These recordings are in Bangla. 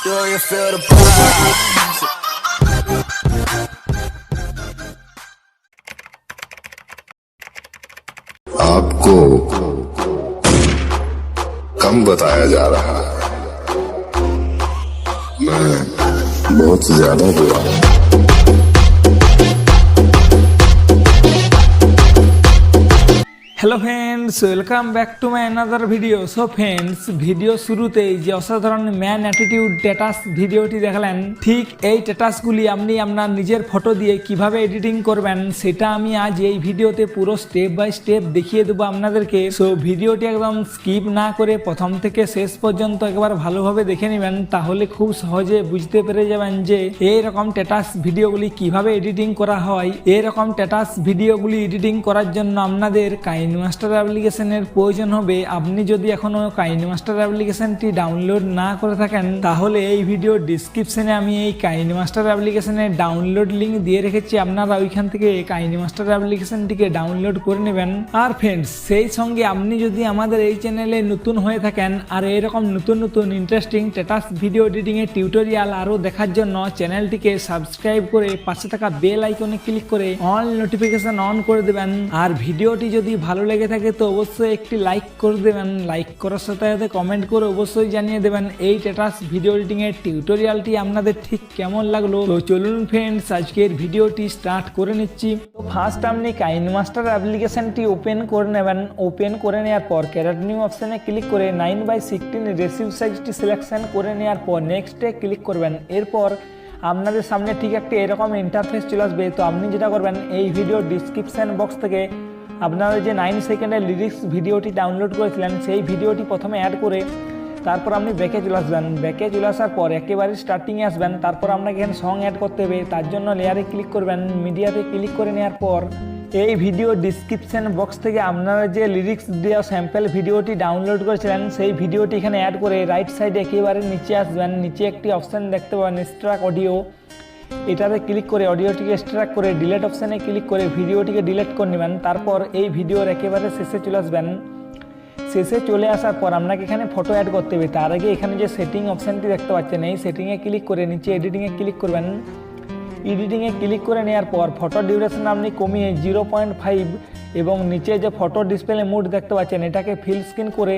Do you feel the vibes? आपको कम बताया जा रहा है, मैं बहुत ज्यादा बुरा हूं। Hello friends, welcome back to my another video. So friends, video শুরুতেই যে অসাধারণ ম্যান অ্যাটিটিউড স্ট্যাটাস ভিডিওটি দেখালেন, ঠিক এই স্ট্যাটাসগুলি আপনি আপনার নিজের ফটো দিয়ে কিভাবে এডিটিং করবেন সেটা আমি আজ এই ভিডিওতে পুরো স্টেপ বাই স্টেপ দেখিয়ে দেবো আপনাদেরকে। সো ভিডিওটি একদম স্কিপ না করে প্রথম থেকে শেষ পর্যন্ত একবার ভালোভাবে দেখে নেবেন, তাহলে খুব সহজে বুঝতে পেরে যাবেন যে এইরকম স্ট্যাটাস ভিডিওগুলি কিভাবে এডিটিং করা হয়। এইরকম স্ট্যাটাস ভিডিওগুলি এডিটিং করার জন্য আপনাদের কাইনমাস্টার অ্যাপ্লিকেশনের প্রয়োজন হবে। আপনি যদি এখনো কাইনমাস্টার অ্যাপ্লিকেশনটি ডাউনলোড না করে থাকেন, তাহলে এই ভিডিও ডিসক্রিপশনে আমি এই কাইনমাস্টার অ্যাপ্লিকেশনের ডাউনলোড লিঙ্ক দিয়ে রেখেছি, আপনারা ওইখান থেকে কাইনমাস্টার অ্যাপ্লিকেশনটিকে ডাউনলোড করে নেবেন। আর ফ্রেন্ডস, সেই সঙ্গে আপনি যদি আমাদের এই চ্যানেলে নতুন হয়ে থাকেন আর এরকম নতুন নতুন ইন্টারেস্টিং স্ট্যাটাস ভিডিও এডিটিংয়ের টিউটোরিয়াল আরও দেখার জন্য চ্যানেলটিকে সাবস্ক্রাইব করে পাশে থাকা বেল আইকনে ক্লিক করে অল নোটিফিকেশন অন করে দেবেন। আর ভিডিওটি যদি ভালো লেগে থাকে তো অবশ্যই একটি লাইক করে দেবেন। লাইক করার সাথে সাথে কমেন্ট করে অবশ্যই জানিয়ে দেবেন এই স্ট্যাটাস ভিডিও এডিটিং এর টিউটোরিয়ালটি আপনাদের ঠিক কেমন লাগলো। তো চলুন ফ্রেন্ডস, আজকের ভিডিওটি স্টার্ট করে নিচ্ছি। তো ফার্স্ট আপনি কাইনমাস্টার অ্যাপ্লিকেশনটি ওপেন করে নেবেন। ওপেন করে নেওয়ার পর ক্যারেট নিউ অপশানে ক্লিক করে 9/16 রেসিভ সাইজটি সিলেকশন করে নেওয়ার পর নেক্সটে ক্লিক করবেন। এরপর আপনাদের সামনে ঠিক একটি এরকম ইন্টারফেস চলে আসবে। তো আপনি যেটা করবেন, এই ভিডিও ডিসক্রিপশান বক্স থেকে আপনারা যে 9 সেকেন্ডের লিরিক্স ভিডিওটি ডাউনলোড করেছিলেন সেই ভিডিওটি প্রথমে অ্যাড করে তারপর আপনি ব্যাকে চলে আসবেন। ব্যাকে চলে আসার পর একেবারে স্টার্টিংয়ে আসবেন। তারপর আপনাকে এখানে সং অ্যাড করতে হবে, তার জন্য লেয়ারে ক্লিক করবেন। মিডিয়াতে ক্লিক করে নেওয়ার পর এই ভিডিও ডিসক্রিপশান বক্স থেকে আপনারা যে লিরিক্স দেওয়া স্যাম্পল ভিডিওটি ডাউনলোড করেছিলেন সেই ভিডিওটি এখানে অ্যাড করে রাইট সাইডে একেবারে নিচে আসবেন। নিচে একটি অপশান দেখতে পাবেন এক্সট্রাক্ট অডিও, এটাতে ক্লিক করে অডিওটিকে এক্সট্রাক্ট করে ডিলেট অপশানে ক্লিক করে ভিডিওটিকে ডিলেট করে নেবেন। তারপর এই ভিডিওর একেবারে শেষে চলে আসবেন। শেষে চলে আসার পর আপনাকে এখানে ফটো অ্যাড করতে হবে। তার আগে এখানে যে সেটিং অপশানটি দেখতে পাচ্ছেন, এই সেটিংয়ে ক্লিক করে নিচে এডিটিংয়ে ক্লিক করবেন। এডিটিংয়ে ক্লিক করে নেওয়ার পর ফটো ডিউরেশন আপনি কমিয়ে 0.5 এবং নিচে যে ফটো ডিসপ্লে মোড দেখতে পাচ্ছেন এটাকে ফিল স্ক্রিন করে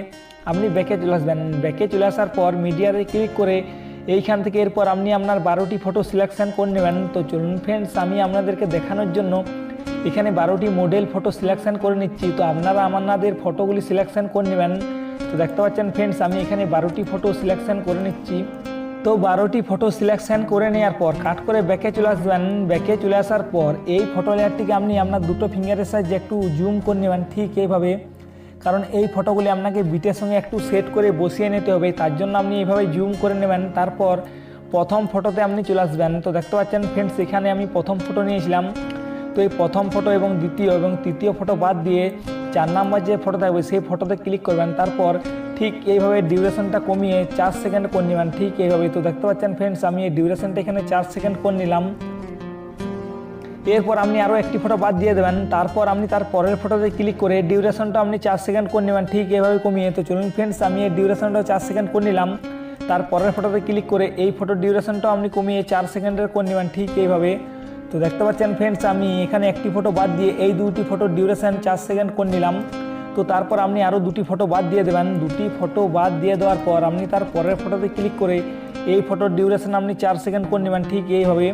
আপনি ব্যাকে চলে আসবেন। ব্যাকে চলে আসার পর মিডিয়াতে ক্লিক করে এইখান থেকে এরপর আপনি আপনার 12টি ফটো সিলেকশান করে নেবেন। তো চলুন ফ্রেন্ডস, আমি আপনাদেরকে দেখানোর জন্য এখানে 12টি মডেল ফটো সিলেকশান করে নিচ্ছি। তো আপনারা আপনাদের ফটোগুলি সিলেকশান করে নেবেন। তো দেখতে পাচ্ছেন ফ্রেন্ডস, আমি এখানে 12টি ফটো সিলেকশান করে নিচ্ছি। তো 12টি ফটো সিলেকশান করে নেওয়ার পর কাট করে ব্যাকে চলে আসবেন। ব্যাকে চলে আসার পর এই ফটো লেয়ারটিকে আপনি আপনার দুটো ফিঙ্গারের সাহায্যে একটু জুম করে নেবেন, ঠিক এইভাবে, কারণ এই ফটোগুলি আপনাকে বিটের সঙ্গে একটু সেট করে বসিয়ে নিতে হবে, তার জন্য আপনি এইভাবে জুম করে নেবেন। তারপর প্রথম ফটোতে আপনি চলে আসবেন। তো দেখতে পাচ্ছেন ফ্রেন্ডস, এখানে আমি প্রথম ফটো নিয়েছিলাম। তো এই প্রথম ফটো এবং দ্বিতীয় এবং তৃতীয় ফটো বাদ দিয়ে 4 নম্বর যে ফটো থাকবে সেই ফটোতে ক্লিক করবেন। তারপর ঠিক এইভাবে ডিউরেশনটা কমিয়ে 4 সেকেন্ড করে নেবেন, ঠিক এইভাবে। তো দেখতে পাচ্ছেন ফ্রেন্ডস, আমি এই ডিউরেশনটা এখানে 4 সেকেন্ড করে নিলাম। এরপর আপনি আরও একটি ফটো বাদ দিয়ে দেবেন। তারপর আপনি তার পরের ফটোতে ক্লিক করে ডিউরেশনটা আপনি 4 সেকেন্ড করে নেবেন, ঠিক এভাবে কমিয়ে। তো চলুন ফ্রেন্ডস, আমি এই ডিউরেশনটাও 4 সেকেন্ড করে নিলাম। তার পরের ফটোতে ক্লিক করে এই ফটোর ডিউরেশনটাও আপনি কমিয়ে 4 সেকেন্ডের করে নেবেন, ঠিক এইভাবে। তো দেখতে পাচ্ছেন ফ্রেন্ডস, আমি এখানে একটি ফটো বাদ দিয়ে এই দুটি ফটোর ডিউরেশন 4 সেকেন্ড করে নিলাম। তো তারপর আপনি আরও দুটি ফটো বাদ দিয়ে দেবেন। দুটি ফটো বাদ দিয়ে দেওয়ার পর আপনি তার পরের ফটোতে ক্লিক করে এই ফটোর ডিউরেশন আপনি 4 সেকেন্ড করে নেবেন, ঠিক এইভাবে।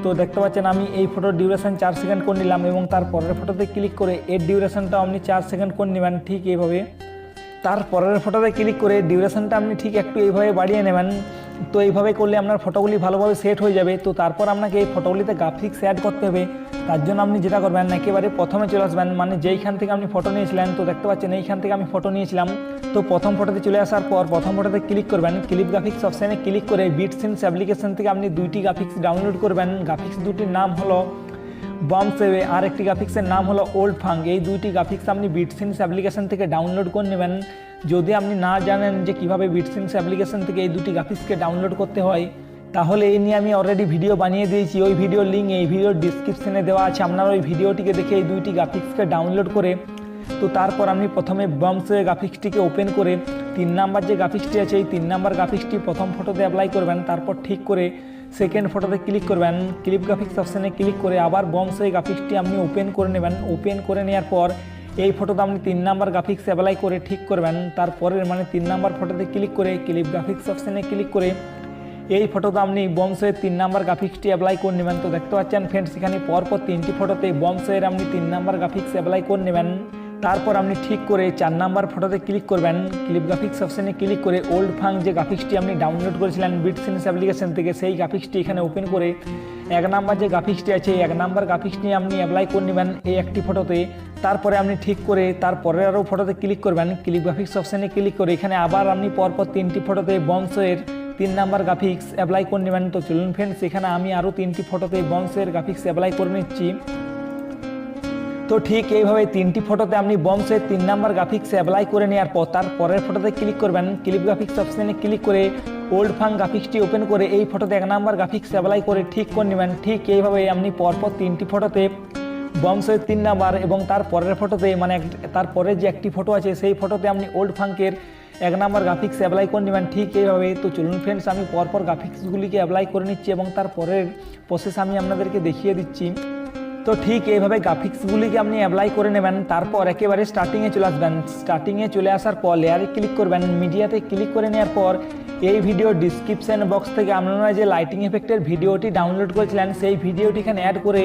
তো দেখতে পাচ্ছেন আমি এই ফটোর ডিউরেশন 4 সেকেন্ড করে নিলাম এবং তার পরের ফটোতে ক্লিক করে এর ডিউরেশনটাও আপনি 4 সেকেন্ড করে নেবেন, ঠিক এইভাবে। তার পরের ফটোতে ক্লিক করে ডিউরেশনটা আপনি ঠিক একটু এইভাবে বাড়িয়ে নেবেন। তো এইভাবে করলে আপনার ফটোগুলি ভালোভাবে সেট হয়ে যাবে। তো তারপর আপনাকে এই ফটোগুলিতে গ্রাফিক্স অ্যাড করতে হবে। তার জন্য আপনি যেটা করবেন, একেবারে প্রথমে চলে আসবেন, মানে যেইখান থেকে আপনি ফটো নিয়েছিলেন। তো দেখতে পাচ্ছেন এইখান থেকে আমি ফটো নিয়েছিলাম। তো প্রথম ফটোতে চলে আসার পর প্রথম ফটোতে ক্লিক করবেন। ক্লিপ গ্রাফিক্স অপশানে ক্লিক করে বিটসিনস অ্যাপ্লিকেশন থেকে আপনি 2টি গ্রাফিক্স ডাউনলোড করবেন। গ্রাফিক্স দুটির নাম হলো বমসেবে, আর একটি গ্রাফিক্সের নাম হলো ওল্ড ফাং। এই 2টি গ্রাফিক্স আপনি বিটসিনস অ্যাপ্লিকেশন থেকে ডাউনলোড করে নেবেন। যদি আপনি না জানেন যে কীভাবে বিটসিনস অ্যাপ্লিকেশন থেকে এই 2টি গ্রাফিক্সকে ডাউনলোড করতে হয়, তাহলে এই নিয়ে আমি অলরেডি ভিডিও বানিয়ে দিয়েছি। ওই ভিডিওর লিঙ্ক এই ভিডিওর ডিসক্রিপশনে দেওয়া আছে। আপনারা ওই ভিডিওটিকে দেখে এই 2টি গ্রাফিক্সকে ডাউনলোড করে তো তারপর আপনি প্রথমে বমসেবে গ্রাফিক্সটিকে ওপেন করে 3 নাম্বার যে গ্রাফিক্সটি আছে এই 3 নাম্বার গ্রাফিক্সটি প্রথম ফটোতে অ্যাপ্লাই করবেন, তারপর ঠিক করে সেকেন্ড ফটোতে ক্লিক করবেন, ক্লিপ গ্রাফিক্স অপশানে ক্লিক করে আবার বংশে গ্রাফিক্সটি আপনি ওপেন করে নেবেন। ওপেন করে নেওয়ার পর এই ফটোতে আপনি 3 নাম্বার গ্রাফিক্স অ্যাপ্লাই করে ঠিক করবেন। তারপরের 3 নাম্বার ফটোতে ক্লিক করে ক্লিপ গ্রাফিক্স অপশানে ক্লিক করে এই ফটোতে আপনি বংশের 3 নাম্বার গ্রাফিক্সটি অ্যাপ্লাই করে নেবেন। তো দেখতে পাচ্ছেন ফ্রেন্ডস, এখানে পরপর 3টি ফটোতে বংশের আপনি 3 নাম্বার গ্রাফিক্স অ্যাপ্লাই করে নেবেন। তারপর আপনি ঠিক করে 4 নাম্বার ফটোতে ক্লিক করবেন, ক্লিপ গ্রাফিক্স অপশানে ক্লিক করে ওল্ড ফাং যে গ্রাফিক্সটি আপনি ডাউনলোড করেছিলেন বিটসিনস অ্যাপ্লিকেশন থেকে, সেই গ্রাফিক্সটি এখানে ওপেন করে 1 নাম্বার যে গ্রাফিক্সটি আছে এই 1 নাম্বার গ্রাফিক্সটি আপনি অ্যাপ্লাই করে নেবেন এই একটি ফটোতে। তারপরে আপনি ঠিক করে তারপরের আরও ফটোতে ক্লিক করবেন, ক্লিপ গ্রাফিক্স অপশানে ক্লিক করে এখানে আবার আপনি পরপর 3টি ফটোতে বংশের 3 নাম্বার গ্রাফিক্স অ্যাপ্লাই করে নেবেন। তো চলুন ফ্রেন্ডস, এখানে আমি আরও 3টি ফটোতে বংশের গ্রাফিক্স অ্যাপ্লাই করে নিচ্ছি। তো ঠিক এইভাবে 3টি ফটোতে আপনি বংশের 3 নাম্বার গ্রাফিক্স অ্যাপ্লাই করে নেওয়ার পর তারপরের ফটোতে ক্লিক করবেন, ক্লিপ গ্রাফিক্স অপশানে ক্লিক করে ওল্ড ফাং গ্রাফিক্সটি ওপেন করে এই ফটোতে 1 নাম্বার গ্রাফিক্স অ্যাপ্লাই করে ঠিক করে নেবেন। ঠিক এইভাবে আপনি পরপর 3টি ফটোতে বংশের 3 নাম্বার এবং তারপরের ফটোতে তারপরে যে একটি ফটো আছে সেই ফটোতে আপনি ওল্ড ফাঙ্কের 1 নাম্বার গ্রাফিক্স অ্যাপ্লাই করে নেবেন ঠিক এইভাবে। তো চলুন ফ্রেন্ডস, আমি পরপর গ্রাফিক্সগুলিকে অ্যাপ্লাই করে নিচ্ছি এবং তারপরের প্রসেস আমি আপনাদেরকে দেখিয়ে দিচ্ছি। তো ঠিক এইভাবে গ্রাফিক্সগুলিকে আপনি অ্যাপ্লাই করে নেবেন। তারপর একেবারে স্টার্টিংয়ে চলে আসবেন। স্টার্টিংয়ে চলে আসার পর লেয়ারে ক্লিক করবেন, মিডিয়াতে ক্লিক করে নেওয়ার পর এই ভিডিও ডিসক্রিপশন বক্স থেকে আপনারা যে লাইটিং এফেক্টের ভিডিওটি ডাউনলোড করেছিলেন সেই ভিডিওটি এখানে অ্যাড করে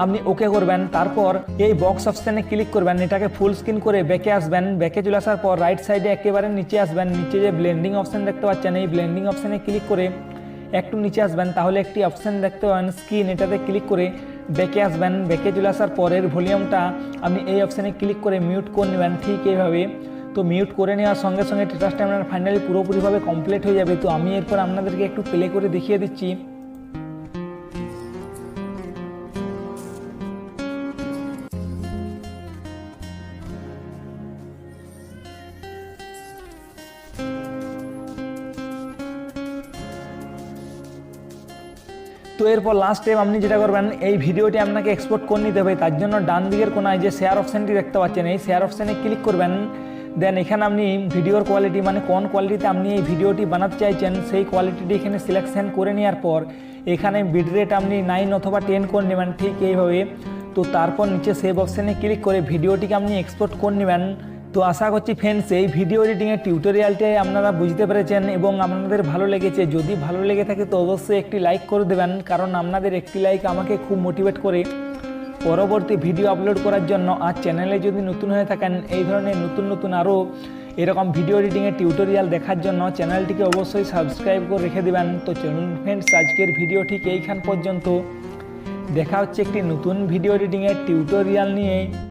আপনি ওকে করবেন। তারপর এই বক্স অপশানে ক্লিক করবেন, এটাকে ফুল স্ক্রিন করে ব্যাকে আসবেন। ব্যাকে চলে আসার পর রাইট সাইডে একেবারে নিচে আসবেন, নিচে যে ব্লেন্ডিং অপশান দেখতে পাচ্ছেন এই ব্লেন্ডিং অপশানে ক্লিক করে একটু নিচে আসবেন, তাহলে একটি অপশান দেখতে পাবেন স্ক্রিন, এটাতে ক্লিক করে ব্যাকে আসবেন। ব্যাকে চলে আসার পরের ভলিউমটা আপনি এই অপশানে ক্লিক করে মিউট করে নেবেন ঠিক এইভাবে। তো মিউট করে নেওয়ার সঙ্গে সঙ্গে স্ট্যাটাসটা আপনার ফাইনালি পুরোপুরিভাবে কমপ্লিট হয়ে যাবে। তো আমি এরপর আপনাদেরকে একটু প্লে করে দেখিয়ে দিচ্ছি। তো এরপর লাস্ট টাইম আপনি যেটা করবেন, এই ভিডিওটি আপনাকে এক্সপোর্ট করে নিতে হবে। তার জন্য ডান দিকের কোনায় যে শেয়ার অপশানটি দেখতে পাচ্ছেন এই শেয়ার অপশানে ক্লিক করবেন। দেন এখানে আপনি ভিডিওর কোয়ালিটি কোন কোয়ালিটিতে আপনি এই ভিডিওটি বানাতে চাইছেন সেই কোয়ালিটিটি এখানে সিলেকশন করে নেওয়ার পর এখানে বিট রেট আপনি 9 অথবা 10 করে নেবেন ঠিক এইভাবে। তো তারপর নিচে সেভ অপশানে ক্লিক করে ভিডিওটিকে আপনি এক্সপোর্ট করে নেবেন। তো আশা করছি ফ্রেন্ডস এই ভিডিও এডিটিংয়ের টিউটোরিয়ালটি আপনারা বুঝতে পেরেছেন এবং আপনাদের ভালো লেগেছে। যদি ভালো লেগে থাকে তো অবশ্যই একটি লাইক করে দেবেন, কারণ আপনাদের একটি লাইক আমাকে খুব মোটিভেট করে পরবর্তী ভিডিও আপলোড করার জন্য। আর চ্যানেলে যদি নতুন হয়ে থাকেন এই ধরনের নতুন আরও এরকম ভিডিও এডিটিংয়ের টিউটোরিয়াল দেখার জন্য চ্যানেলটিকে অবশ্যই সাবস্ক্রাইব করে রেখে দেবেন। তো চলুন ফ্রেন্ডস, আজকের ভিডিও ঠিক এইখান পর্যন্ত। দেখা হচ্ছে একটি নতুন ভিডিও এডিটিংয়ের টিউটোরিয়াল নিয়ে।